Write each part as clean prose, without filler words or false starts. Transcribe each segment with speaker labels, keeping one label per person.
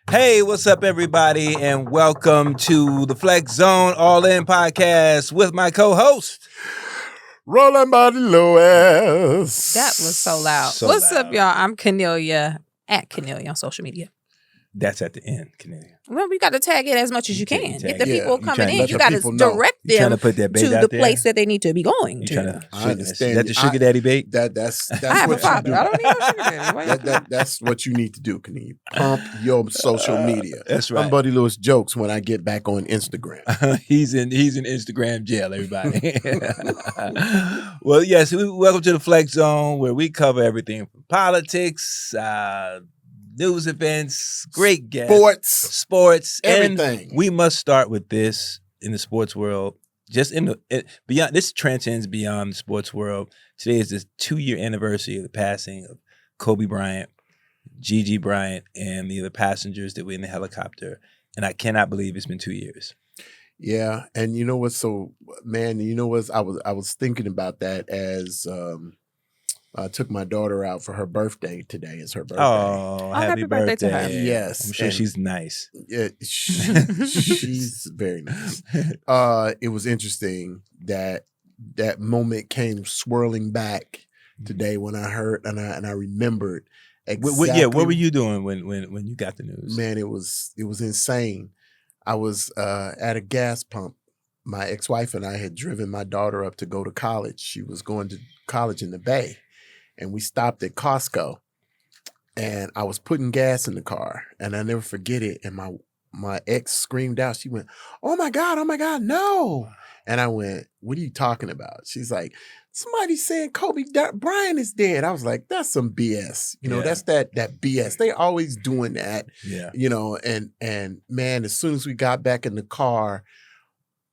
Speaker 1: Hey, what's up, everybody, and welcome to the Flex Zone All In podcast with my co-host,
Speaker 2: Rolling Body Lewis.
Speaker 3: That was so loud.
Speaker 1: So
Speaker 3: What's
Speaker 1: loud.
Speaker 3: up, y'all? I'm Kennelia at Kennelia on social media.
Speaker 1: That's at the end, Kennelia.
Speaker 3: Well, we got to tag it as much as you
Speaker 1: Tag-
Speaker 3: can.
Speaker 1: tag
Speaker 3: If the
Speaker 1: it.
Speaker 3: people
Speaker 1: You
Speaker 3: coming
Speaker 1: trying to
Speaker 3: in,
Speaker 1: let
Speaker 3: you
Speaker 2: the
Speaker 3: got to
Speaker 2: people know.
Speaker 3: direct
Speaker 1: You trying
Speaker 3: them
Speaker 1: to put that bait
Speaker 3: to
Speaker 1: out
Speaker 3: the
Speaker 1: there?
Speaker 3: place that they need to be going
Speaker 1: You
Speaker 3: to.
Speaker 1: trying to?
Speaker 2: I understand.
Speaker 1: Is that the sugar daddy bait?
Speaker 2: That's
Speaker 3: I have a
Speaker 2: what you
Speaker 3: father.
Speaker 2: do.
Speaker 3: I don't need no sugar daddy. Why you
Speaker 2: That's what you need to do, Kenny. Pump your social media.
Speaker 1: That's right.
Speaker 2: I'm Buddy Lewis jokes when I get back on Instagram.
Speaker 1: He's in Instagram jail, everybody. Well, yes, welcome to the Flex Zone, where we cover everything from politics, news events, great guests, sports,
Speaker 2: everything.
Speaker 1: And we must start with this in the sports world. Just beyond this transcends beyond the sports world. Today is the 2-year anniversary of the passing of Kobe Bryant, Gigi Bryant, and the other passengers that were in the helicopter. And I cannot believe it's been 2 years.
Speaker 2: Yeah, and you know what's so, man? You know what? I was thinking about that as I took my daughter out for her birthday. Today is her birthday.
Speaker 1: Oh, happy birthday
Speaker 3: to her.
Speaker 2: Yes,
Speaker 1: I'm sure
Speaker 2: and-
Speaker 1: she's nice.
Speaker 2: Yeah, she's very nice. It was interesting that moment came swirling back today when I heard and I remembered exactly.
Speaker 1: What were you doing when you got the news?
Speaker 2: Man, it was insane. I was at a gas pump. My ex-wife and I had driven my daughter up to go to college. She was going to college in the Bay, and we stopped at Costco. And I was putting gas in the car, and I never forget it. And my ex screamed out. She went, oh my God, no. And I went, what are you talking about? She's like, somebody's saying Kobe Bryant is dead. I was like, that's some BS. You know, that's that BS. They always doing that.
Speaker 1: Yeah.
Speaker 2: You know, and man, as soon as we got back in the car,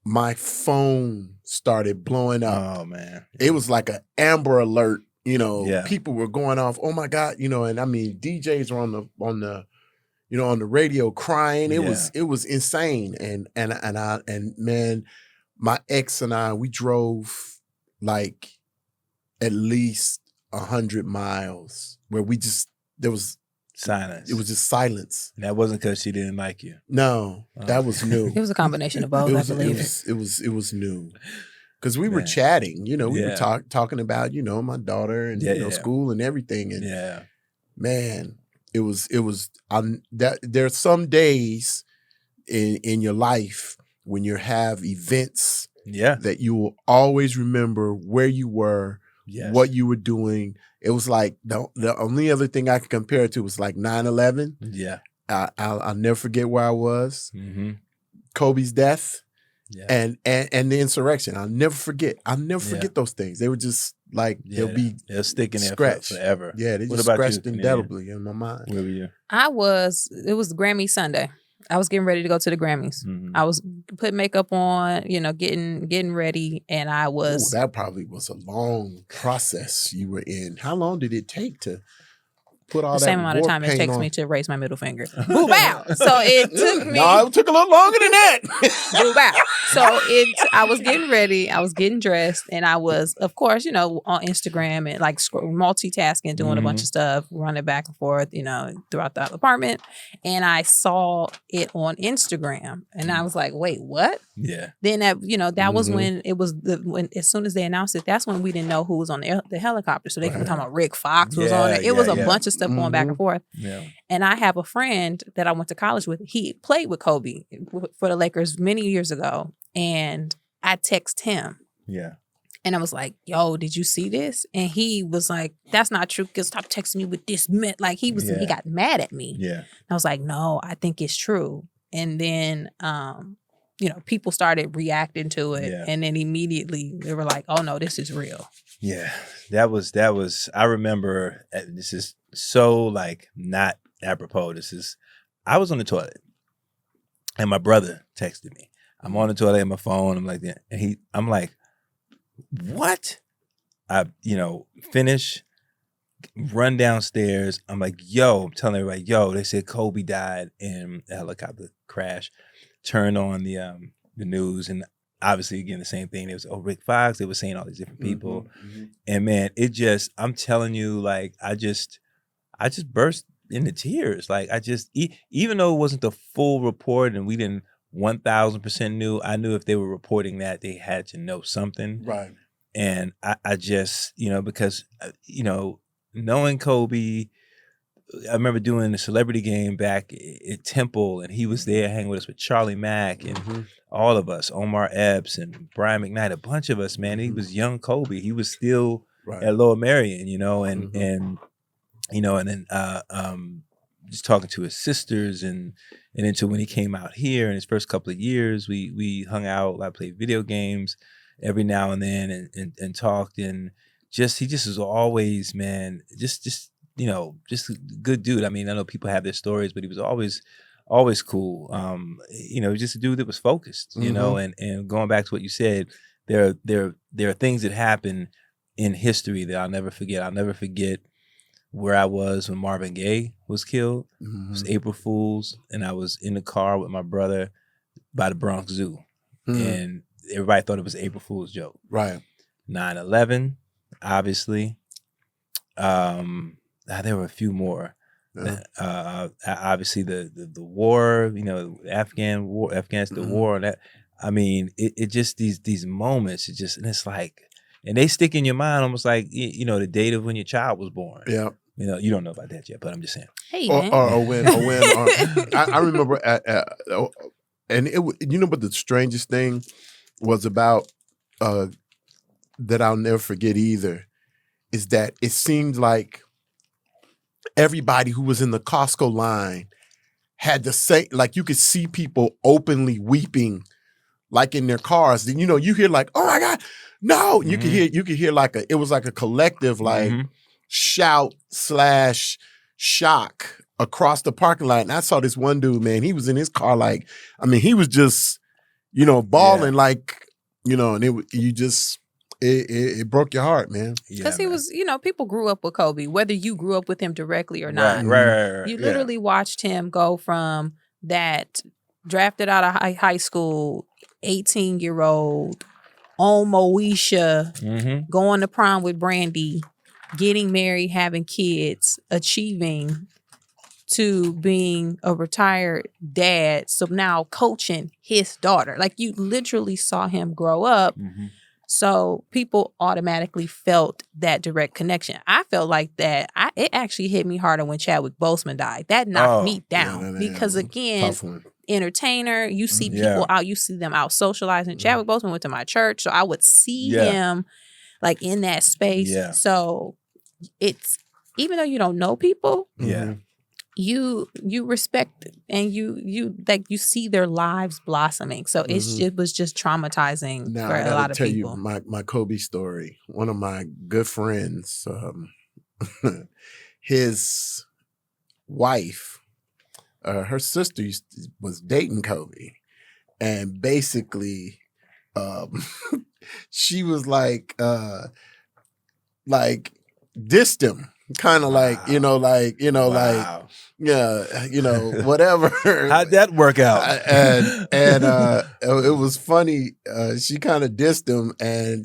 Speaker 2: my phone started blowing up.
Speaker 1: Oh man.
Speaker 2: It was like an Amber Alert. You know, people were going off. Oh my God! You know, and I mean, DJs were on the radio crying. It was insane. And man, my ex and I, we drove like at least 100 miles where there was
Speaker 1: silence.
Speaker 2: It was just silence.
Speaker 1: And that wasn't because she didn't like you.
Speaker 2: No, that was new.
Speaker 3: It was a combination of both, I believe.
Speaker 2: It was new. Because we were chatting, you know, we were talking about, you know, my daughter and school and everything, and man, it was. There's some days in your life when you have events, that you will always remember where you were, what you were doing. It was like the only other thing I could compare it to was like 9/11.
Speaker 1: Yeah,
Speaker 2: I'll never forget where I was.
Speaker 1: Mm-hmm.
Speaker 2: Kobe's death.
Speaker 1: Yeah.
Speaker 2: And the insurrection. I'll never forget those things. They were just like they'll
Speaker 1: stick in there forever.
Speaker 2: Yeah, they just scratched indelibly in my mind.
Speaker 1: Where were you?
Speaker 3: It was Grammy Sunday. I was getting ready to go to the Grammys.
Speaker 1: Mm-hmm.
Speaker 3: I was putting makeup on, you know, getting ready, and I was.
Speaker 2: Ooh, that probably was a long process you were in. How long did it take to put all
Speaker 3: the
Speaker 2: that
Speaker 3: same amount of time it takes
Speaker 2: on?
Speaker 3: me to raise my middle finger. Boo bow. So it took me.
Speaker 2: No, it took a little longer than that.
Speaker 3: Boo bow. So I was getting ready. I was getting dressed, and I was, of course, you know, on Instagram and like multitasking, doing a bunch of stuff, running back and forth, you know, throughout the apartment. And I saw it on Instagram, and I was like, "Wait, what?"
Speaker 1: Yeah.
Speaker 3: Then that was when it was when as soon as they announced it, that's when we didn't know who was on the helicopter. So they were talking about Rick Fox was on it. It was a bunch of stuff going back and forth.
Speaker 1: Yeah.
Speaker 3: And I have a friend that I went to college with. He played with Kobe for the Lakers many years ago. And I text him.
Speaker 1: Yeah.
Speaker 3: And I was like, yo, did you see this? And he was like, that's not true. Because stop texting me with this. Like he got mad at me.
Speaker 1: Yeah.
Speaker 3: And I was like, no, I think it's true. And then, people started reacting to it.
Speaker 1: Yeah.
Speaker 3: And then immediately they were like, oh no, this is real.
Speaker 1: Yeah. That was, I remember, this is so like not apropos. I was on the toilet and my brother texted me. I'm on the toilet on my phone. I'm like, and I'm like, what? I, finish, run downstairs. I'm like, I'm telling everybody, they said Kobe died in a helicopter crash. Turn on the news, and obviously again the same thing. It was Rick Fox. They were saying all these different people, and man, I'm telling you, like I just burst in the tears. Like I just, even though it wasn't the full report and we didn't 1000% knew, I knew if they were reporting that they had to know something.
Speaker 2: Right.
Speaker 1: And I just, because, knowing Kobe, I remember doing the celebrity game back at Temple, and he was there hanging with us with Charlie Mack and all of us, Omar Epps and Brian McKnight, a bunch of us, man. He was young Kobe. He was still at Lower Merion, and then just talking to his sisters and into when he came out here in his first couple of years, we hung out. I played video games every now and then and talked, and he just was always, man, just a good dude. I mean, I know people have their stories, but he was always cool. Just a dude that was focused, and going back to what you said, there are things that happen in history that I'll never forget. I'll never forget where I was when Marvin Gaye was killed. It was April Fool's, and I was in the car with my brother by the Bronx Zoo. And everybody thought it was April Fool's joke.
Speaker 2: Right.
Speaker 1: 9/11, obviously. There were a few more. Obviously the war, Afghanistan war, and that. I mean, it just these moments. And it's like, and they stick in your mind almost like the date of when your child was born.
Speaker 2: Yeah.
Speaker 1: You don't know about that yet, but I'm just saying.
Speaker 3: Hey,
Speaker 2: or when I remember, and but the strangest thing was about that I'll never forget either is that it seemed like everybody who was in the Costco line had the same, like you could see people openly weeping, like in their cars. Then you hear like, "Oh my God, no!" You could hear like it was like a collective like shout / shock across the parking lot. And I saw this one dude, man. He was in his car like, I mean, he was just bawling like, and it broke your heart, man.
Speaker 3: Because he was, people grew up with Kobe, whether you grew up with him directly or not.
Speaker 1: Right.
Speaker 3: You literally watched him go from that drafted out of high school, 18-year-old, on Moesha, going to prom with Brandy, getting married, having kids, achieving, to being a retired dad. So now coaching his daughter. Like you literally saw him grow up. So people automatically felt that direct connection. I felt like that. It actually hit me harder when Chadwick Boseman died. That knocked me down because again, entertainer, you see people out, you see them out socializing. Chadwick Boseman went to my church, so I would see him like in that space. So it's, even though you don't know people, you respect and you like you see their lives blossoming. So it was just traumatizing
Speaker 2: now,
Speaker 3: for a lot of people.
Speaker 2: I gotta tell you my Kobe story. One of my good friends, his wife, her sister was dating Kobe, and basically, she was like dissed him. Kind of like, whatever.
Speaker 1: How'd that work out?
Speaker 2: and it was funny. She kind of dissed him and,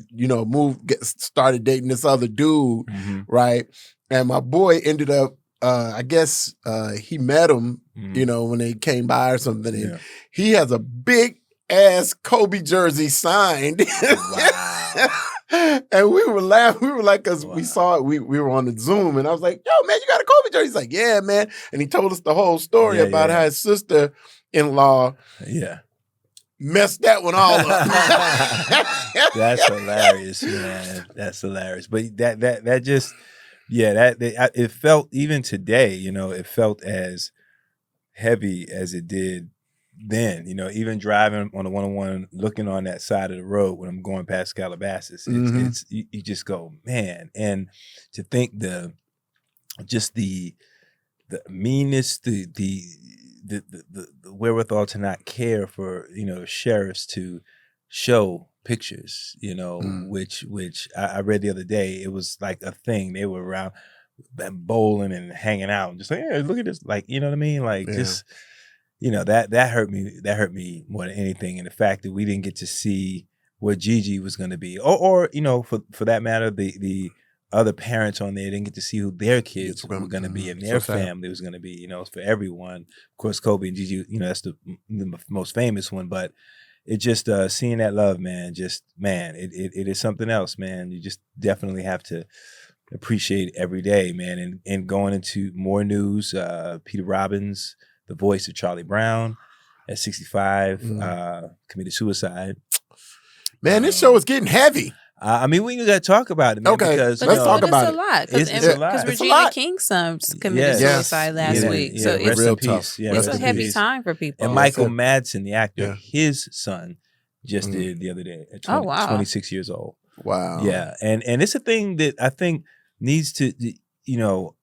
Speaker 2: started dating this other dude, right? And my boy ended up, I guess he met him, when they came by or something. And he has a big ass Kobe jersey signed. Wow. And we were laughing. We were like, because we saw it. We were on the Zoom, and I was like, "Yo, man, you got a Kobe jersey?" He's like, "Yeah, man." And he told us the whole story about how his sister-in-law messed that one all up.
Speaker 1: That's hilarious, man. That's hilarious. But that just, it felt, even today, it felt as heavy as it did then, even driving on the 101, looking on that side of the road when I'm going past Calabasas, it's you just go, man. And to think the meanness, the wherewithal to not care for, sheriffs to show pictures, which I read the other day. It was like a thing. They were around bowling and hanging out and just like, hey, look at this, like, you know what I mean? Like just, that hurt me. That hurt me more than anything. And the fact that we didn't get to see what Gigi was going to be, or for that matter, the other parents on there didn't get to see who their kids were going to be and their
Speaker 2: So sad.
Speaker 1: family was going to be. You know, for everyone. Of course, Kobe and Gigi. You know, that's the most famous one, but. It just seeing that love, man. Just man, it is something else, man. You just definitely have to appreciate every day, man. And going into more news, Peter Robbins, the voice of Charlie Brown, at 65, committed suicide.
Speaker 2: Man, this show is getting heavy.
Speaker 1: I mean, we got to talk about it, man.
Speaker 2: Okay,
Speaker 1: because,
Speaker 2: let's talk about
Speaker 3: it.
Speaker 1: It's a lot.
Speaker 3: Because
Speaker 2: It's a
Speaker 3: Regina
Speaker 2: lot.
Speaker 3: King's son committed suicide last week. So
Speaker 1: rest
Speaker 3: it's
Speaker 1: in
Speaker 2: real
Speaker 1: peace.
Speaker 2: tough.
Speaker 1: Yeah,
Speaker 3: it's
Speaker 1: rest
Speaker 3: a
Speaker 1: in
Speaker 3: heavy
Speaker 1: peace.
Speaker 3: time for people.
Speaker 1: And Michael Madsen, the actor,
Speaker 2: Yeah.
Speaker 1: his son just did the other day at 26 years old.
Speaker 2: Wow.
Speaker 1: Yeah, and it's a thing that I think needs to, you know,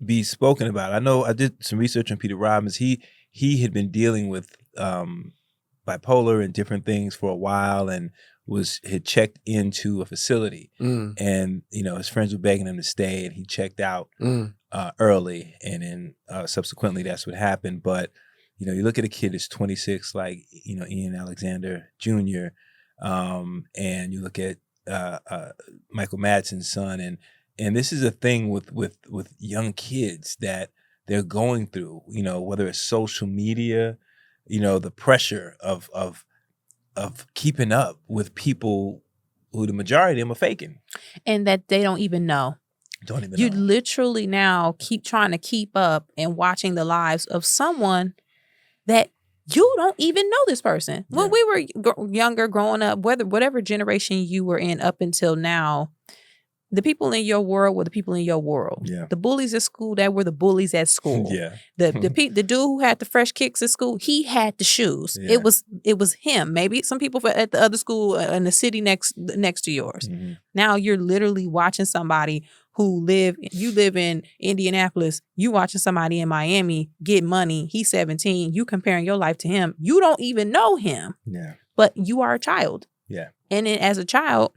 Speaker 1: be spoken about. I know I did some research on Peter Robbins. He had been dealing with bipolar and different things for a while, and had checked into a facility, and you know his friends were begging him to stay, and he checked out early, and then subsequently that's what happened. But you know, you look at a kid that's 26, like you know Ian Alexander Jr., and you look at Michael Madsen's son, and this is a thing with young kids that they're going through. You know, whether it's social media, you know, the pressure of keeping up with people who the majority of them are faking.
Speaker 3: And that they don't even know. You
Speaker 1: know.
Speaker 3: literally now keep trying to keep up and watching the lives of someone that you don't even know this person. When we were younger, growing up, whatever generation you were in up until now, the people in your world were the people in your world.
Speaker 1: Yeah.
Speaker 3: The bullies at school, that were the bullies at school.
Speaker 1: Yeah.
Speaker 3: The dude who had the fresh kicks at school, he had the shoes.
Speaker 1: Yeah.
Speaker 3: It was him. Maybe some people at the other school in the city next to yours.
Speaker 1: Mm-hmm.
Speaker 3: Now you're literally watching somebody you live in Indianapolis, you watching somebody in Miami get money. He's 17. You comparing your life to him. You don't even know him.
Speaker 1: Yeah.
Speaker 3: But you are a child.
Speaker 1: Yeah.
Speaker 3: And then as a child,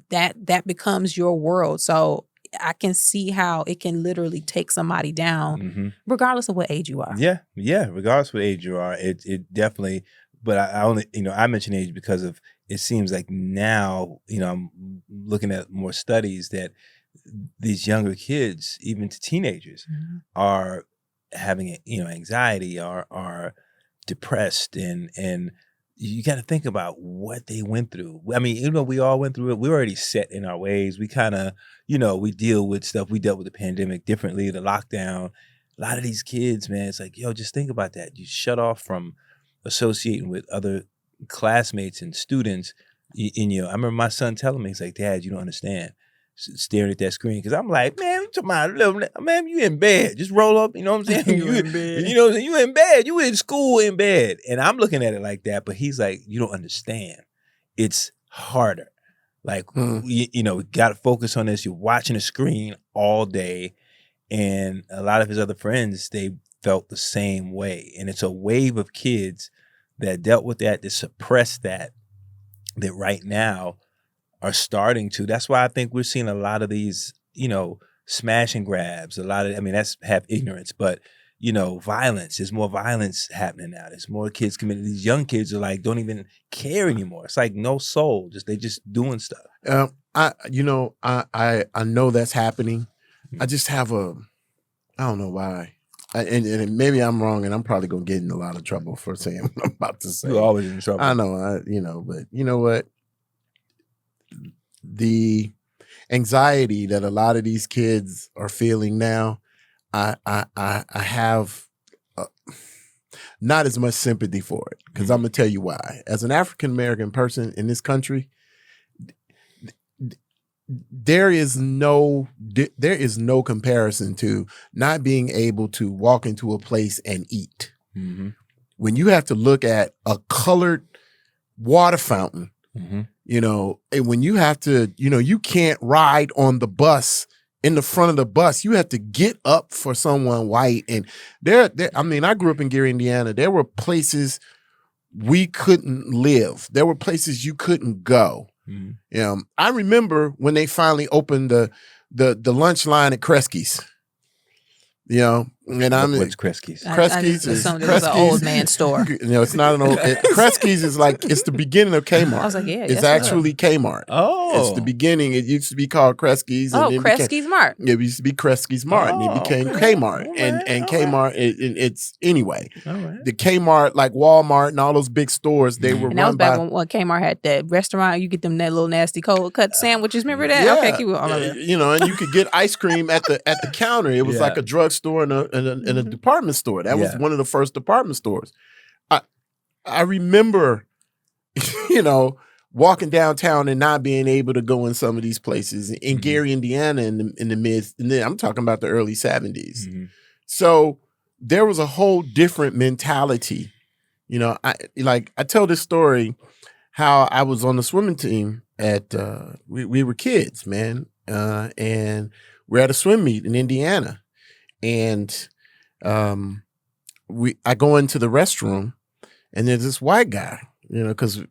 Speaker 3: that becomes your world. So I can see how it can literally take somebody down, regardless of what age you are.
Speaker 1: Yeah, yeah. Regardless of what age you are, it definitely. But I only, you know, I mention age because of it seems like now, you know, I'm looking at more studies that these younger kids, even to teenagers, are having, you know, anxiety, are depressed, and you got to think about what they went through. I mean, you know, we all went through it. We're already set in our ways. We kind of, you know, we deal with stuff. We dealt with the pandemic differently, the lockdown. A lot of these kids, man, it's like, yo, just think about that. You shut off from associating with other classmates and students. I remember my son telling me, he's like, Dad, you don't understand. Staring at that screen, because I'm like, man, man, you in bed, just roll up, you know what I'm saying? you in bed. You know what I'm saying? You in bed, you in school in bed. And I'm looking at it like that, but he's like, you don't understand. It's harder. Like, you know, we got to focus on this. You're watching a screen all day. And a lot of his other friends, they felt the same way. And it's a wave of kids that dealt with that suppressed that right now are starting to. That's why I think we're seeing a lot of these, you know, smash and grabs. A lot of, I mean, that's half ignorance, but, you know, violence. There's more violence happening now. There's more kids committing. These young kids are like, don't even care anymore. It's like no soul. They just doing stuff.
Speaker 2: I know that's happening. I just have I don't know why. And maybe I'm wrong, and I'm probably gonna get in a lot of trouble for saying what I'm about to say.
Speaker 1: You're always in trouble.
Speaker 2: I know, but you know what? The anxiety that a lot of these kids are feeling now, I have not as much sympathy for it, because I'm gonna tell you why. As an African American person in this country, there is no comparison to not being able to walk into a place and eat. When you have to look at a colored water fountain, you know, and when you have to, you know, you can't ride on the bus, in the front of the bus, you have to get up for someone white. And I mean, I grew up in Gary, Indiana. There were places we couldn't live. There were places you couldn't go. I remember when they finally opened the lunch line at Kresge's. You know, And I'm
Speaker 1: What's Kresge's?
Speaker 2: Kresge's
Speaker 3: I
Speaker 2: is
Speaker 3: assumed it was an old man store.
Speaker 2: No, it's not an old. Kresge's is like it's the beginning of Kmart.
Speaker 3: I was like, yeah,
Speaker 2: it's
Speaker 3: that's
Speaker 2: actually Kmart.
Speaker 1: Oh,
Speaker 2: It's the beginning. It used to be called Kresge's. And
Speaker 3: Oh,
Speaker 2: then
Speaker 3: Kresge's Mart.
Speaker 2: It used to be Kresge's Mart, and it became
Speaker 1: okay.
Speaker 2: Kmart.
Speaker 1: All
Speaker 2: And
Speaker 1: right, all
Speaker 2: Kmart, it's anyway.
Speaker 1: All right.
Speaker 2: The Kmart, like Walmart and all those big stores, they were
Speaker 3: And that
Speaker 2: run
Speaker 3: was back
Speaker 2: by.
Speaker 3: when Kmart had that restaurant. You get them that little nasty cold cut sandwiches. Remember that?
Speaker 2: Yeah,
Speaker 3: Okay, keep on.
Speaker 2: you know, and you could get ice cream at the counter. It was
Speaker 1: Yeah.
Speaker 2: like a drugstore and a department store. That was
Speaker 1: Yeah.
Speaker 2: one of the first department stores. I remember, you know, walking downtown and not being able to go in some of these places in Gary, Indiana, in the mid. And then I'm talking about the early 70s.
Speaker 1: Mm-hmm.
Speaker 2: So there was a whole different mentality. You know, I tell this story how I was on the swimming team at we were kids, man, and we're at a swim meet in Indiana, and I go into the restroom, and there's this white guy, you know, because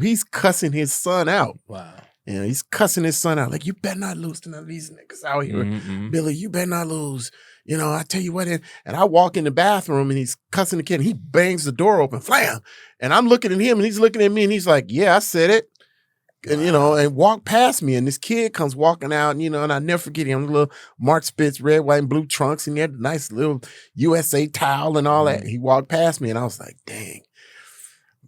Speaker 2: he's cussing his son out.
Speaker 1: Wow.
Speaker 2: You know, he's cussing his son out like, you better not lose to none of these niggas out here.
Speaker 1: Mm-hmm.
Speaker 2: Billy, you better not lose. You know, I tell you what. And I walk in the bathroom and he's cussing the kid. And he bangs the door open, flam. And I'm looking at him and he's looking at me and he's like, yeah, I said it. And, you know, and walk past me. And this kid comes walking out, and, you know, and I never forget him, little Mark Spitz, red, white, and blue trunks. And he had a nice little USA towel and all that. He walked past me and I was like, dang.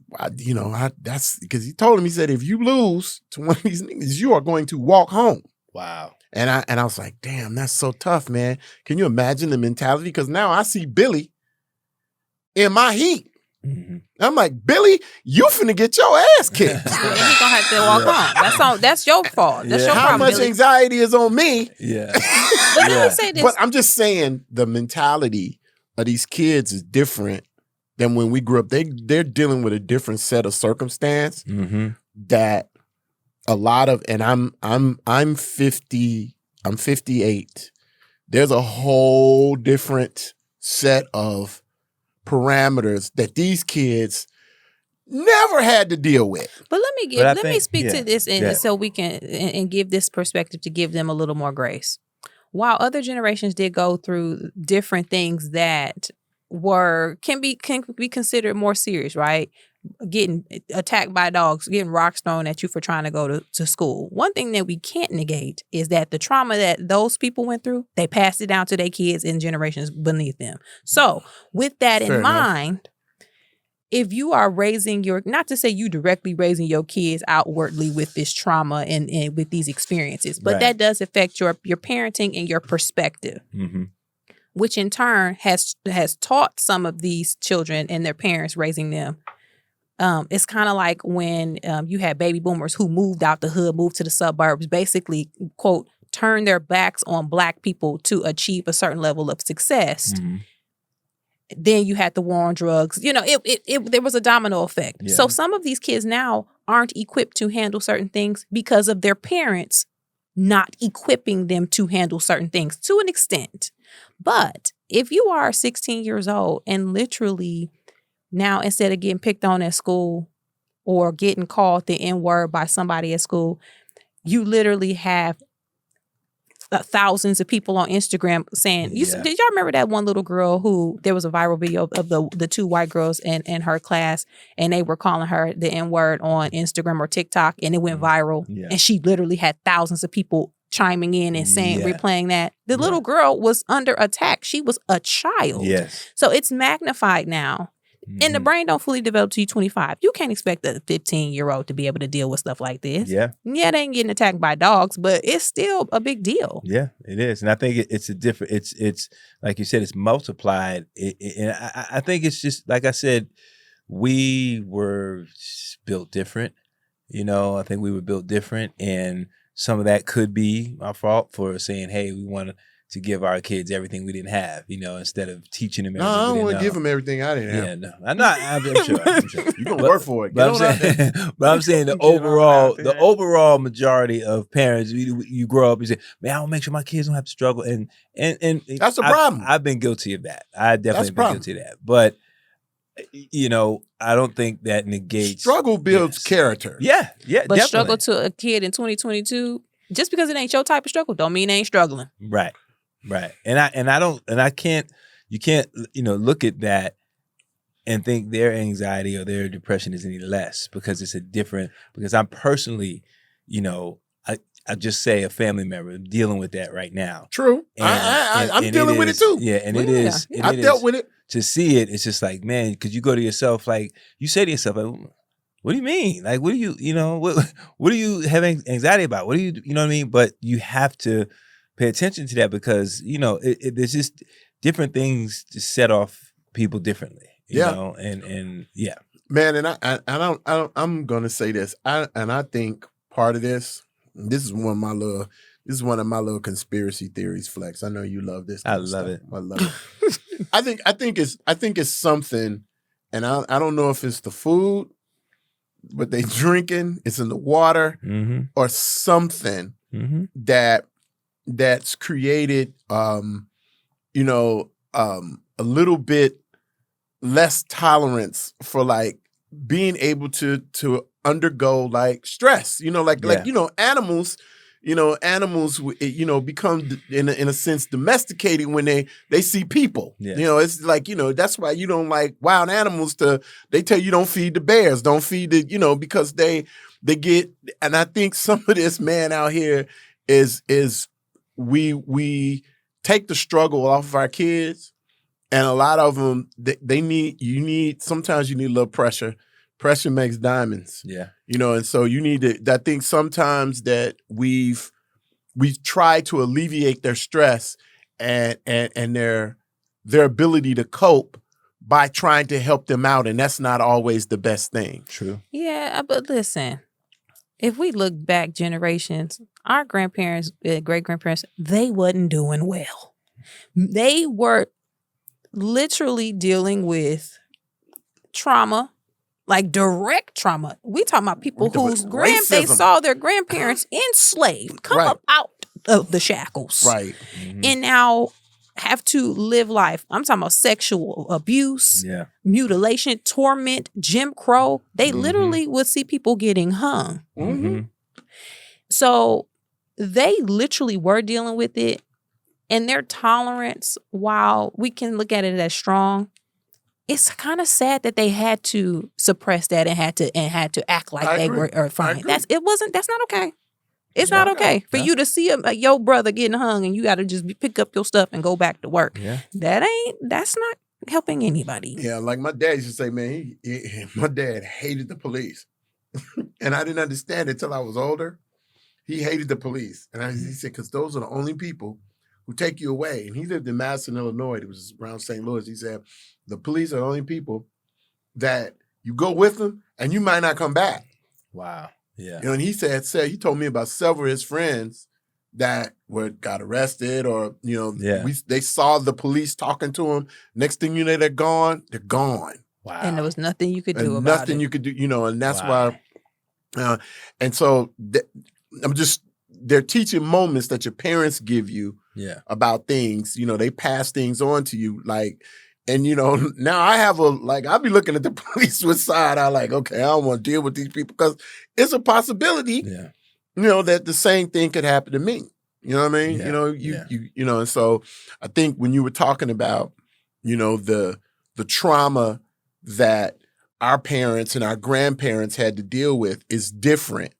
Speaker 2: That's because he told him, he said, if you lose to one of these niggas, you are going to walk home.
Speaker 1: Wow.
Speaker 2: And I was like, damn, that's so tough, man. Can you imagine the mentality? Because now I see Billy in my heat.
Speaker 1: Mm-hmm.
Speaker 2: I'm like, Billy, you finna get your ass kicked.
Speaker 3: And he's gonna have to walk home. That's your fault. That's your
Speaker 2: How
Speaker 3: problem.
Speaker 2: much
Speaker 3: Billy.
Speaker 2: anxiety is on me?
Speaker 1: Yeah.
Speaker 3: But let me say this.
Speaker 2: But I'm just saying the mentality of these kids is different than when we grew up. They're dealing with a different set of circumstance
Speaker 1: Mm-hmm.
Speaker 2: that a lot of, and I'm 50, I'm 58. There's a whole different set of parameters that these kids never had to deal with.
Speaker 3: But let me speak to this, and so we can and give this perspective to give them a little more grace. While other generations did go through different things that can be considered more serious, right? Getting attacked by dogs, getting rocks thrown at you for trying to go to school. One thing that we can't negate is that the trauma that those people went through, they passed it down to their kids and generations beneath them. So with that in mind, if you are raising not to say you directly raising your kids outwardly with this trauma and with these experiences, but that does affect your parenting and your perspective. Mm-hmm. Which in turn has taught some of these children and their parents raising them. It's kind of like when you had baby boomers who moved out the hood, moved to the suburbs, basically, quote, turn their backs on Black people to achieve a certain level of success. Mm-hmm. Then you had the war on drugs. You know, there was a domino effect. Yeah. So some of these kids now aren't equipped to handle certain things because of their parents not equipping them to handle certain things to an extent. But if you are 16 years old and literally now, instead of getting picked on at school or getting called the N-word by somebody at school, you literally have thousands of people on Instagram saying, did y'all remember that one little girl who there was a viral video of the two white girls in her class, and they were calling her the N-word on Instagram or TikTok, and it went viral. Yeah. And she literally had thousands of people chiming in and saying, replaying that. The little girl was under attack. She was a child.
Speaker 1: Yes.
Speaker 3: So it's magnified now. Mm-hmm. And the brain don't fully develop till you're 25. You can't expect a 15-year-old to be able to deal with stuff like this. Yeah, they ain't getting attacked by dogs, but it's still a big deal.
Speaker 1: Yeah, it is. And I think it's a different, it's like you said, it's multiplied. And I think it's just, like I said, we were built different. You know, I think we were built different. And some of that could be our fault for saying, hey, we want to give our kids everything we didn't have, you know, instead of teaching them everything.
Speaker 2: No, I don't want to give them everything I didn't have.
Speaker 1: Yeah, no. I'm sure.
Speaker 2: You're going to work for it.
Speaker 1: But I'm saying the overall majority of parents, you grow up and say, man, I want to make sure my kids don't have to struggle. And
Speaker 2: that's the problem.
Speaker 1: I've been guilty of that. I definitely been guilty of that. But, you know, I don't think that negates.
Speaker 2: Struggle builds character.
Speaker 1: Yeah,
Speaker 3: but
Speaker 1: definitely.
Speaker 3: Struggle to a kid in 2022, just because it ain't your type of struggle, don't mean they ain't struggling.
Speaker 1: Right. And I can't you can't, look at that and think their anxiety or their depression is any less because it's because I'm personally, I just say a family member dealing with that right now.
Speaker 2: True.
Speaker 1: And
Speaker 2: I'm dealing with it too.
Speaker 1: Yeah, and it
Speaker 3: Yeah.
Speaker 1: is.
Speaker 2: I dealt with it.
Speaker 1: To see it, it's just like, man, because you go to yourself, like, you say to yourself, like, what do you mean? Like, what do you, what do you have anxiety about? What do you know what I mean? But you have to pay attention to that because, there's just different things to set off people differently. You know, and yeah.
Speaker 2: Man, and I'm gonna say this. I think part of this is one of my little conspiracy theories, Flex. I know you love this.
Speaker 1: I love it.
Speaker 2: I love it. I think it's something, and I don't know if it's the food, but they drinking, it's in the water, or something that's created a little bit less tolerance for like being able to undergo like stress, animals, become in a sense domesticated when they see people.
Speaker 1: Yeah.
Speaker 2: It's like, that's why you don't like wild animals they tell you don't feed the bears, don't feed the, because they get, and I think some of this, man, out here is we take the struggle off of our kids. And a lot of them, sometimes you need a little pressure. Pressure makes diamonds.
Speaker 1: Yeah.
Speaker 2: And so you need to, I think sometimes that we've tried to alleviate their stress and their ability to cope by trying to help them out. And that's not always the best thing.
Speaker 1: True.
Speaker 3: Yeah, but listen, if we look back generations, our grandparents, great-grandparents, they wasn't doing well. They were literally dealing with trauma, like direct trauma. We talking about people whose they saw their grandparents enslaved, come up out of the shackles.
Speaker 2: Right.
Speaker 3: And now have to live life. I'm talking about sexual abuse, mutilation, torment, Jim Crow. They literally would see people getting hung. So they literally were dealing with it. And their tolerance, while we can look at it as strong, it's kind of sad that they had to suppress that and had to act like they were fine. That's not okay. It's not okay for you to see your brother getting hung and you got to just pick up your stuff and go back to work.
Speaker 1: Yeah.
Speaker 3: That's not helping anybody.
Speaker 2: Yeah, like my dad used to say, man, my dad hated the police. And I didn't understand it till I was older. He hated the police. And he said, because those are the only people who take you away. And he lived in Madison, Illinois. It was around St. Louis. He said, the police are the only people that you go with them and you might not come back.
Speaker 1: Wow. Yeah.
Speaker 2: And he he told me about several of his friends that got arrested or, they saw the police talking to them. Next thing you know, they're gone. They're gone.
Speaker 3: Wow. And there was nothing you could do about it.
Speaker 2: Nothing you could do, and that's why. And so they're teaching moments that your parents give you about things. They pass things on to you. Like, and now I have I'll be looking at the police with side eye, like, okay, I don't want to deal with these people because it's a possibility, that the same thing could happen to me. You know what I mean?
Speaker 1: Yeah.
Speaker 2: And so I think when you were talking about, the trauma that our parents and our grandparents had to deal with is different.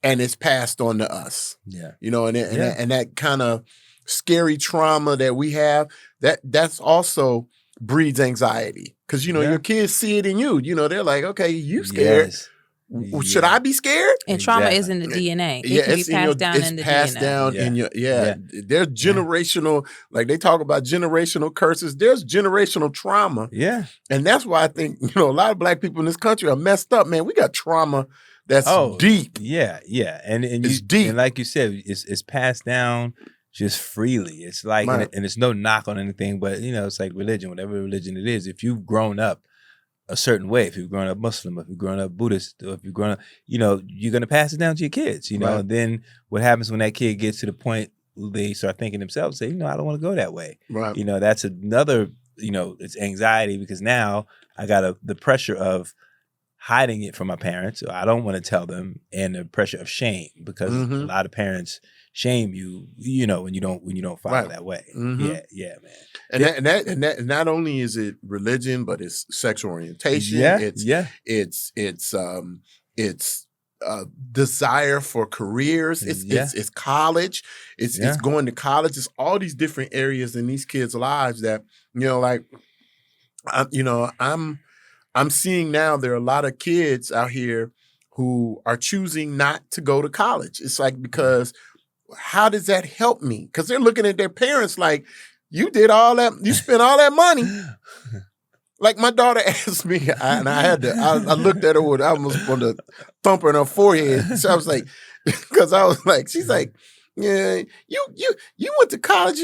Speaker 2: And it's passed on to us.
Speaker 1: Yeah.
Speaker 2: And that kind of scary trauma that we have, that's also breeds anxiety. Because, your kids see it in you. They're like, okay, you scared. Yes. Should I be scared?
Speaker 3: And trauma is in the DNA. It can be passed down in the DNA.
Speaker 2: It's passed down in your, There's generational, like they talk about generational curses. There's generational trauma.
Speaker 1: Yeah.
Speaker 2: And that's why I think, a lot of Black people in this country are messed up, man. We got trauma that's deep.
Speaker 1: Yeah, yeah. And
Speaker 2: it's deep.
Speaker 1: And like you said, it's passed down just freely. It's like, and it's no knock on anything, but, it's like religion, whatever religion it is. If you've grown up a certain way, if you've grown up Muslim, if you've grown up Buddhist, or if you've grown up, you're going to pass it down to your kids, and then what happens when that kid gets to the point they start thinking themselves, say, I don't want to go that way.
Speaker 2: Right.
Speaker 1: That's another, it's anxiety because now I got the pressure of hiding it from my parents. Or I don't want to tell them, and the pressure of shame, because a lot of parents shame you, when you don't follow that way. Yeah, man.
Speaker 2: And not only is it religion, but it's sexual orientation. It's desire for careers. It's college. It's going to college. It's all these different areas in these kids' lives that I'm seeing now. There are a lot of kids out here who are choosing not to go to college. It's like, because how does that help me? Because they're looking at their parents like, you did all that, you spent all that money. Like my daughter asked me, I looked at her I almost wanted to thump her in her forehead. So I was like, because I was like, she's like, yeah, you went to college,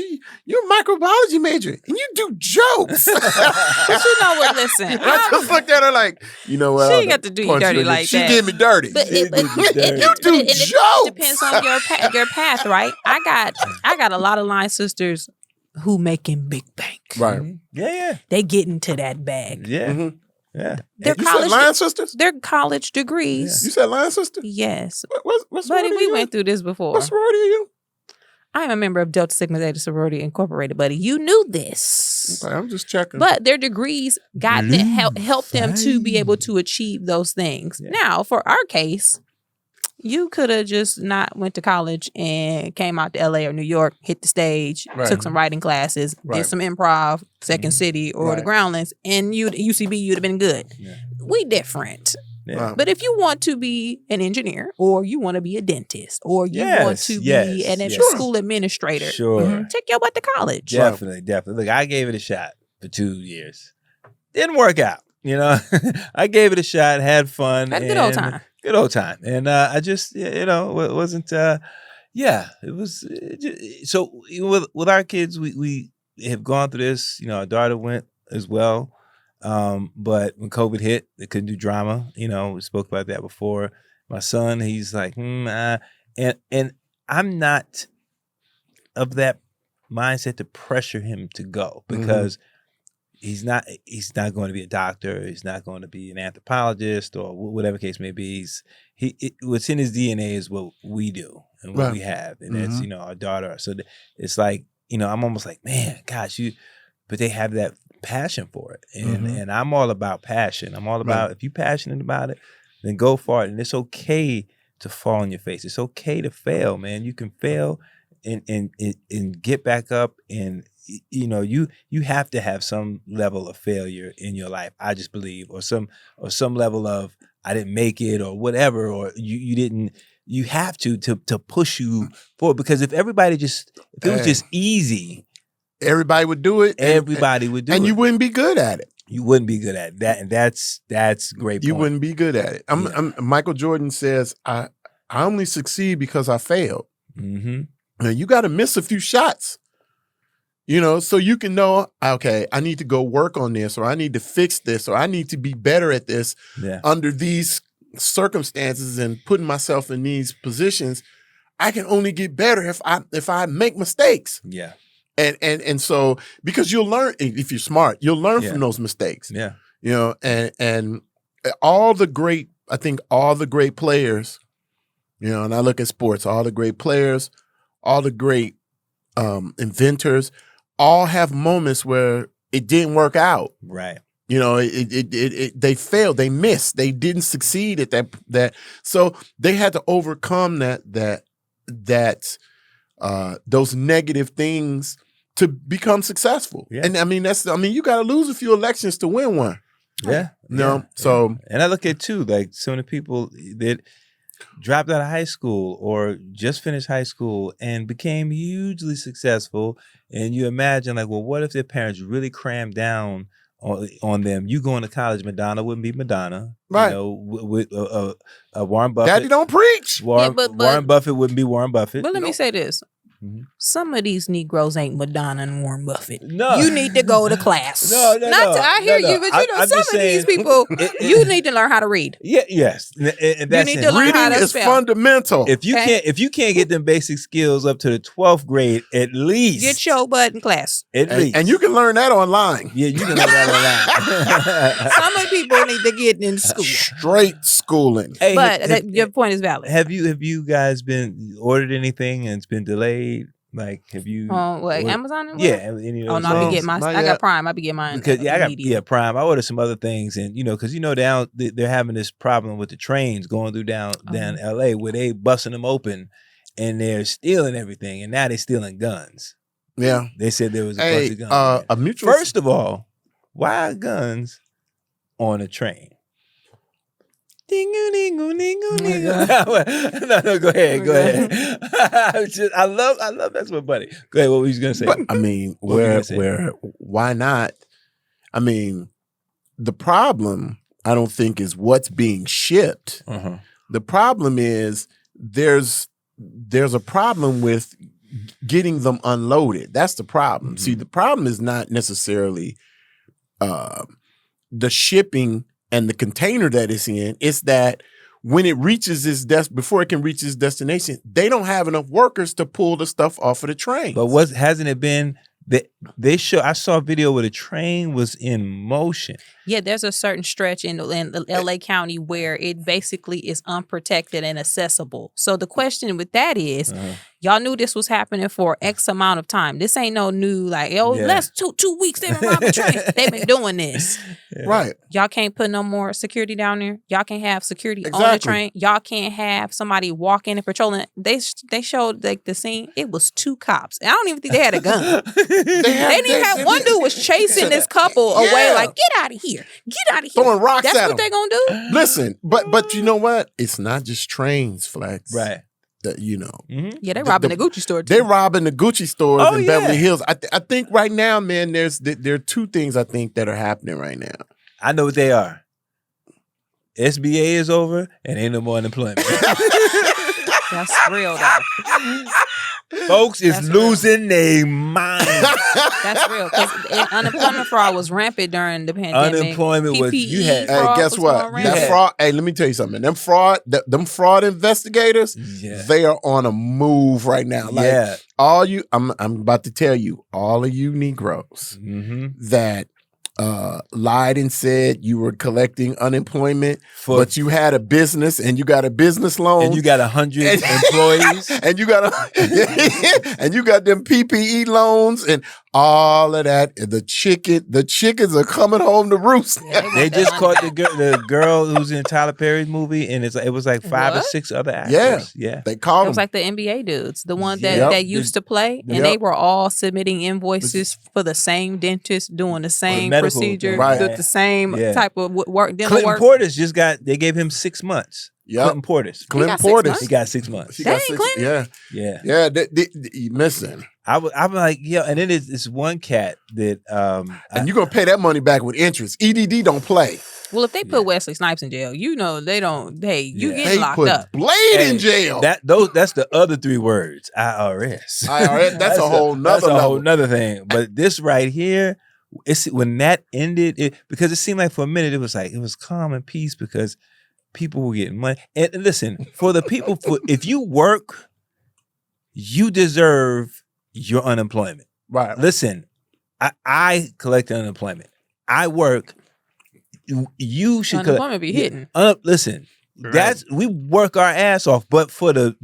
Speaker 2: you're a microbiology major, and you do jokes.
Speaker 3: But you know what? Listen,
Speaker 2: I just looked at her like, you know what?
Speaker 3: She ain't got to do you dirty like
Speaker 2: she
Speaker 3: that.
Speaker 2: She did me dirty.
Speaker 3: But
Speaker 2: you do jokes.
Speaker 3: It depends on your path, right? I got a lot of line sisters who making big bank.
Speaker 2: Right.
Speaker 1: Yeah.
Speaker 3: They get into that bag.
Speaker 1: Yeah. Yeah.
Speaker 3: They're
Speaker 2: you said line sisters?
Speaker 3: They're college degrees.
Speaker 2: You said line sister?
Speaker 3: Yes.
Speaker 2: What
Speaker 3: buddy, we went through this before.
Speaker 2: What sorority are you?
Speaker 3: I'm a member of Delta Sigma Theta Sorority Incorporated, buddy. You knew this.
Speaker 2: Okay, I'm just checking.
Speaker 3: But their degrees helped them to be able to achieve those things. Yeah. Now, for our case, you could have just not went to college and came out to LA or New York, hit the stage, took some writing classes, did some improv, Second City or the Groundlings, and UCB, you'd have been good. Yeah. We different. Yeah. But if you want to be an engineer, or you want to be a dentist, or you want to be an school administrator, take your butt to college.
Speaker 1: Definitely. Look, I gave it a shot for 2 years. Didn't work out, I gave it a shot, had fun.
Speaker 3: Had a good old time.
Speaker 1: Good old time. And I just, it wasn't, it was, so with our kids, we have gone through this, our daughter went as well. But when COVID hit, they couldn't do drama. We spoke about that before. My son, he's like, and I'm not of that mindset to pressure him to go, because he's not going to be a doctor. He's not going to be an anthropologist or whatever case may be. What's in his DNA is what we do and what we have. And that's, our daughter. So it's like, I'm almost like, man, gosh, but they have that passion for it. And I'm all about passion. I'm all about, if you're passionate about it, then go for it. And it's okay to fall on your face. It's okay to fail, man. You can fail and get back up, and you have to have some level of failure in your life, I just believe, or some level of I didn't make it or whatever, or you didn't. You have to push you forward, because if it was just easy,
Speaker 2: everybody would do it.
Speaker 1: Everybody would do it.
Speaker 2: And you wouldn't be good at it.
Speaker 1: You wouldn't be good at that. And that's great point.
Speaker 2: You wouldn't be good at it. Michael Jordan says, I only succeed because I failed. Mm-hmm. Now, you got to miss a few shots, so you can know, okay, I need to go work on this, or I need to fix this, or I need to be better at this under these circumstances and putting myself in these positions. I can only get better if I make mistakes. Yeah. And so, because you'll learn, if you're smart, you'll learn from those mistakes. Yeah. And all the great players, and I look at sports, all the great players, all the great inventors, all have moments where it didn't work out. Right. They failed, they missed, they didn't succeed at that. So they had to overcome those negative things to become successful. Yeah. And you got to lose a few elections to win one.
Speaker 1: Yeah.
Speaker 2: So,
Speaker 1: and I look at too, like some of the people that dropped out of high school or just finished high school and became hugely successful. And you imagine, like, well, what if their parents really crammed down on them? You going to college, Madonna wouldn't be Madonna.
Speaker 2: Right.
Speaker 1: With Warren Buffett.
Speaker 2: Daddy don't preach.
Speaker 1: Warren Buffett wouldn't be Warren Buffett.
Speaker 3: But let me say this. some of these Negroes ain't Madonna and Warren Buffett.
Speaker 1: No.
Speaker 3: You need to go to class.
Speaker 1: No.
Speaker 3: I hear you, but
Speaker 1: I'm
Speaker 3: some
Speaker 1: just
Speaker 3: of these
Speaker 1: saying,
Speaker 3: people, you need to learn how to read.
Speaker 1: Yeah, yes. And that's
Speaker 3: need to learn how
Speaker 2: Reading
Speaker 3: to
Speaker 2: is
Speaker 3: spell.
Speaker 2: fundamental.
Speaker 1: if you can't get them basic skills up to the 12th grade, at least
Speaker 3: Get your butt in class.
Speaker 2: And you can learn that online.
Speaker 1: Yeah, you can learn that online.
Speaker 3: Some of the people need to get in school.
Speaker 2: Straight schooling.
Speaker 1: Hey,
Speaker 3: But your point is valid.
Speaker 1: have you guys been ordered anything and it's been delayed? Like, have you?
Speaker 3: Like Amazon? And
Speaker 1: Yeah. Any of
Speaker 3: Oh
Speaker 1: those
Speaker 3: no, I be
Speaker 1: things?
Speaker 3: getting mine. I got Prime. I be getting mine.
Speaker 1: Because I got
Speaker 3: immediate.
Speaker 1: Prime. I ordered some other things, and because down they're having this problem with the trains going through down LA where they busting them open and they're stealing everything, and now they're stealing guns.
Speaker 2: Yeah,
Speaker 1: they said there was a bunch of guns.
Speaker 2: A mutual.
Speaker 1: First of all, why are guns on a train? Dingo, dingo, dingo, dingo. No, go ahead. I love that's my buddy. Go ahead. What were you gonna say?
Speaker 2: But, I mean, why not? I mean, the problem I don't think is what's being shipped.
Speaker 1: Uh-huh.
Speaker 2: The problem is there's a problem with getting them unloaded. That's the problem. See, the problem is not necessarily the shipping and the container that it's in. It's that when it reaches before it can reach its destination, they don't have enough workers to pull the stuff off of the train.
Speaker 1: But hasn't it been that I saw a video where the train was in motion.
Speaker 3: Yeah, there's a certain stretch in LA County where it basically is unprotected and accessible. So the question with that is, y'all knew this was happening for X amount of time. This ain't no new last 2 weeks they've been robbing trains. They've been doing this.
Speaker 2: Yeah. Right.
Speaker 3: Y'all can't put no more security down there. Y'all can't have security on the train. Y'all can't have somebody walking and patrolling. They showed like the scene. It was 2 cops. And I don't even think they had a gun. They didn't even have one dude was chasing this couple away like, get out of here. Get out of here.
Speaker 2: Throwing rocks
Speaker 3: That's
Speaker 2: at
Speaker 3: what
Speaker 2: them.
Speaker 3: they gonna do?
Speaker 2: Listen, but you know what? It's not just trains, Flex.
Speaker 1: Right.
Speaker 2: That
Speaker 3: Yeah, they robbing the Gucci store too.
Speaker 2: They're robbing the Gucci stores in Beverly Hills. I think right now, man, there are 2 things I think that are happening right now.
Speaker 1: I know what they are. SBA is over and ain't no more unemployment.
Speaker 3: That's real though.
Speaker 1: Folks is losing their mind.
Speaker 3: That's real. Because unemployment fraud was rampant during the pandemic.
Speaker 1: Unemployment was you had.
Speaker 2: Hey, guess what? That fraud. Hey, let me tell you something. Them fraud investigators, they are on a move right now. Like I'm about to tell you, all of you Negroes that lied and said you were collecting unemployment, but you had a business and you got a business loan
Speaker 1: and you got 100 employees
Speaker 2: and you got and you got them PPE loans and all of that. The chickens are coming home to roost.
Speaker 1: They just caught the girl who's in Tyler Perry's movie, and it was like 5 or 6 other actors. Yeah.
Speaker 2: They called them.
Speaker 3: It was like the NBA dudes, the one that used to play, and they were all submitting invoices for the same dentist, doing the same procedure, the same type of work.
Speaker 1: Clinton Portis they gave him 6 months.
Speaker 2: Yep.
Speaker 1: Clinton Portis. He got 6 months.
Speaker 3: Dang, Clinton.
Speaker 2: Yeah. Listen.
Speaker 1: I'm like, and then it's one cat that
Speaker 2: and you're gonna pay that money back with interest. EDD don't play.
Speaker 3: Well, if they put Wesley Snipes in jail, they don't. Hey, you getting locked up.
Speaker 2: Blade in jail.
Speaker 1: That's the other 3 words. IRS.
Speaker 2: That's a whole nother
Speaker 1: level. Whole nother thing. But this right here, when that ended, because it seemed like for a minute it was calm and peace because people were getting money. And listen, for the people, if you work, you deserve your unemployment.
Speaker 2: Right.
Speaker 1: Listen, I collect unemployment. I work. You should
Speaker 3: unemployment be hitting.
Speaker 1: Listen, we work our ass off, but for the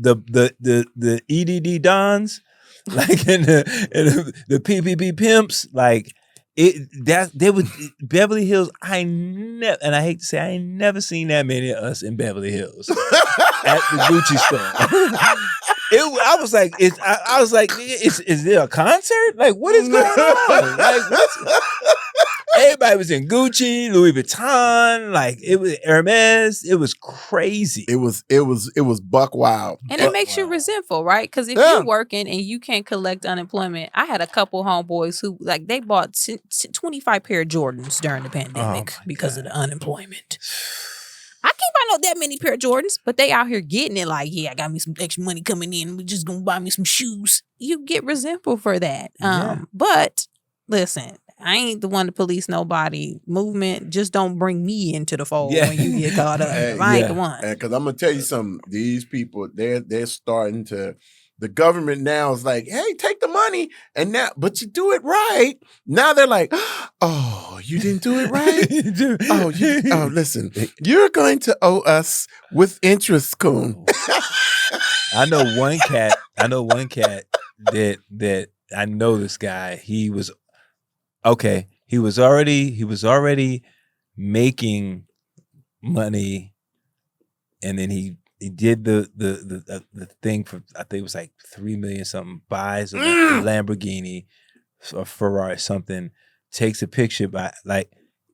Speaker 1: EDD dons, like and the PPP pimps, like they would Beverly Hills. I hate to say, I ain't never seen that many of us in Beverly Hills at the Gucci store. I was like, is there a concert? Like, what is going on? Like, everybody was in Gucci, Louis Vuitton, like it was Hermes. It was crazy.
Speaker 2: It was buck wild.
Speaker 3: And it makes you resentful, right? Because if you're working and you can't collect unemployment, I had a couple homeboys who they bought 25 pair of Jordans during the pandemic because of the unemployment. I can't buy no that many pair of Jordans, but they out here getting it like, yeah, I got me some extra money coming in. We just gonna buy me some shoes. You get resentful for that.
Speaker 1: Yeah.
Speaker 3: But listen, I ain't the one to police nobody. Movement, just don't bring me into the fold
Speaker 1: Yeah.
Speaker 3: when you get caught up.
Speaker 2: Hey,
Speaker 3: I ain't
Speaker 1: yeah.
Speaker 3: the one.
Speaker 2: Because I'm gonna tell you something. These people, they're starting to. The government now is like, hey, take the money, and now, but you do it right. Now they're like, oh, you didn't do it right. Oh, listen, you're going to owe us with interest, coon.
Speaker 1: I know one cat that I know this guy. He was okay. He was already making money, and then he did the thing for, I think it was like $3 million something, buys a Lamborghini or Ferrari something, takes a picture by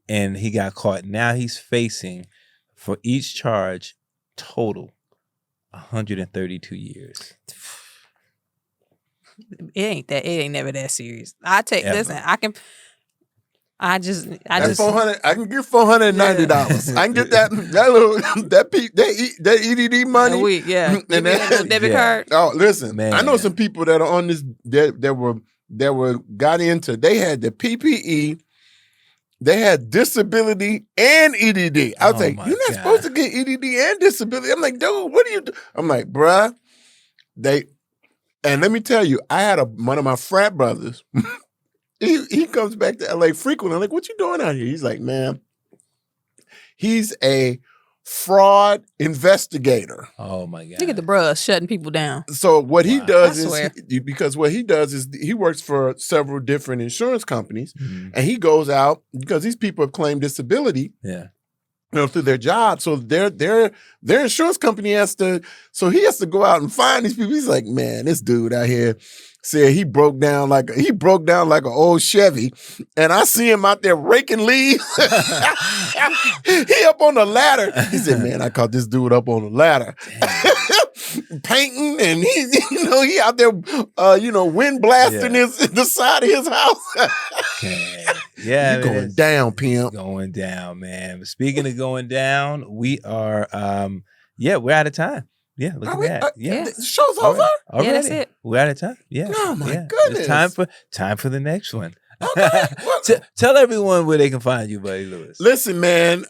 Speaker 1: and he got caught. Now he's facing for each charge total 132 years.
Speaker 3: It ain't never that serious. Listen,
Speaker 2: That's 400. I can get $490. I can get that EDD money.
Speaker 3: a week, yeah.
Speaker 2: And
Speaker 3: And
Speaker 2: that-
Speaker 3: debit card.
Speaker 2: Oh, listen,
Speaker 1: Man.
Speaker 2: I know some people that are on this that got into. They had the PPE, they had disability and EDD. I was
Speaker 1: Oh
Speaker 2: like,
Speaker 1: my
Speaker 2: you're not
Speaker 1: God.
Speaker 2: supposed to get EDD and disability. I'm like, dude, what do you do? I'm like, bruh, and let me tell you, I had one of my frat brothers. He comes back to LA frequently. I'm like, what you doing out here? He's like, man, he's a fraud investigator.
Speaker 1: Oh my God.
Speaker 3: Look at the bruh shutting people down.
Speaker 2: So what he
Speaker 1: Wow.
Speaker 2: does
Speaker 3: I swear.
Speaker 2: because what he does is he works for several different insurance companies,
Speaker 1: Mhm.
Speaker 2: and he goes out because these people have claimed disability,
Speaker 1: Yeah.
Speaker 2: through their job. So their insurance company he has to go out and find these people. He's like, man, this dude out here said he broke down like an old Chevy, and I see him out there raking leaves. He up on the ladder. He said, man, I caught this dude up on the ladder. Painting, and he out there wind blasting the side of his house.
Speaker 1: Okay. Yeah.
Speaker 2: You going
Speaker 1: it's-
Speaker 2: down,
Speaker 1: it's
Speaker 2: pimp.
Speaker 1: Going down, man. But speaking of going down, we are we're out of time. Yeah, look
Speaker 2: Are
Speaker 1: at
Speaker 2: we-
Speaker 1: that. Yeah.
Speaker 2: The show's
Speaker 1: All
Speaker 2: over.
Speaker 1: right.
Speaker 3: Yeah, that's
Speaker 1: Already.
Speaker 3: it.
Speaker 1: We're out of time. Yeah.
Speaker 2: Oh, my
Speaker 1: yeah.
Speaker 2: goodness.
Speaker 1: It's time for the next one.
Speaker 2: Okay. Well,
Speaker 1: Tell everyone where they can find you, Buddy Lewis.
Speaker 2: listen, man,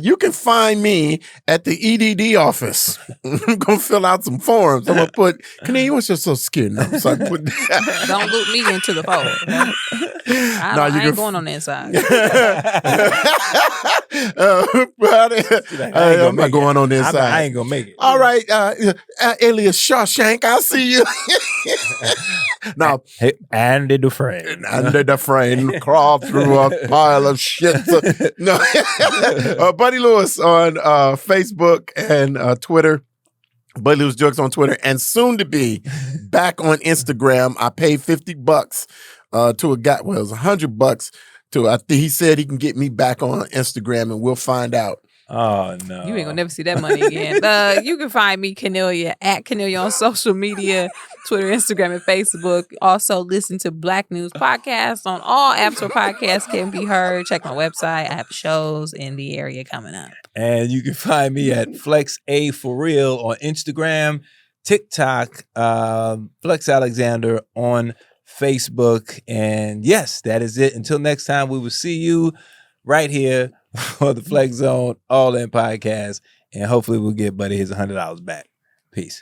Speaker 2: you can find me at the EDD office. I'm going to fill out some forms. I'm going to put, Kennelia, what's your social security number? So I can put
Speaker 3: Don't loop me into the fold. I ain't going on the inside.
Speaker 2: I'm not going on this
Speaker 1: I
Speaker 2: side.
Speaker 1: ain't gonna make it.
Speaker 2: All right, alias Shawshank, I'll see you. Now,
Speaker 1: Hey, Andy Dufresne.
Speaker 2: under the frame, crawl through a pile of shit. No, Buddy Lewis on Facebook and Twitter. Buddy Lewis Jokes on Twitter, and soon to be back on Instagram. I paid $50 to a guy. Well, it was $100 to. He said he can get me back on Instagram, and we'll find out.
Speaker 1: Oh no.
Speaker 3: You ain't gonna never see that money again. You can find me, Kennelia, at Kennelia on social media, Twitter, Instagram, and Facebook. Also, listen to Black News Podcast on all apps where podcasts can be heard. Check my website. I have shows in the area coming up.
Speaker 1: And you can find me at Flex A for Real on Instagram, TikTok, Flex Alexander on Facebook. And yes, that is it. Until next time, we will see you right here for the Flex Zone All In Podcast. And hopefully we'll get Buddy his $100 back. Peace.